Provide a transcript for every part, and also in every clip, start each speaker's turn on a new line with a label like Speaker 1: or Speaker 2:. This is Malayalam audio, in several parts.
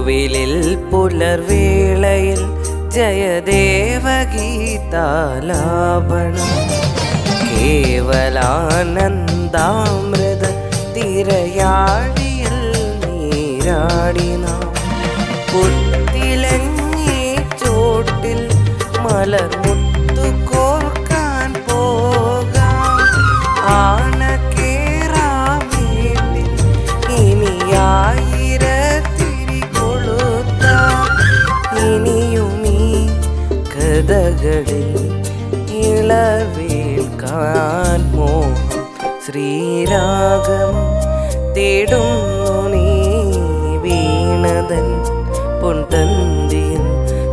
Speaker 1: കോവിലിൽ പുലർവേളയിൽ ജയദേവഗീതാലാപണം കേവലാനന്ദാമൃത തിരയാഴിയിൽ നീരാടിന പുത്തിലങ്ങി ചോട്ടിൽ മലർമുത്തു കോർക്കാൻ പോകാം ആന കേറാമേട്ടിൽ ഇനിയായിരത്തിരി കൊളുത്താം ഇനിയുമീ കഥകളിൽ ഇളവേൽക്കാൻ മോഹം ശ്രീരാഗം തേടുന്നു നീ വീണതൻ പൊൻതന്തിയിൽ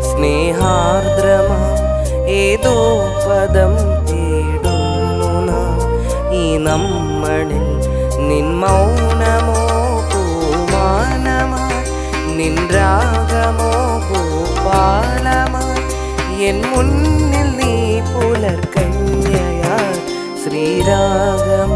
Speaker 1: സ്നേഹാർദ്രമാ ഏതോ പദം തേടുന്നു നാം ഈ നമ്മളിൽ നിൻ മൗനമോ പൂമാനമായി നിൻ രാഗമോ ഭൂപാലമായി എൻ മുന്നിൽ നീ പുലർക്കന്യയാ ശ്രീരാഗം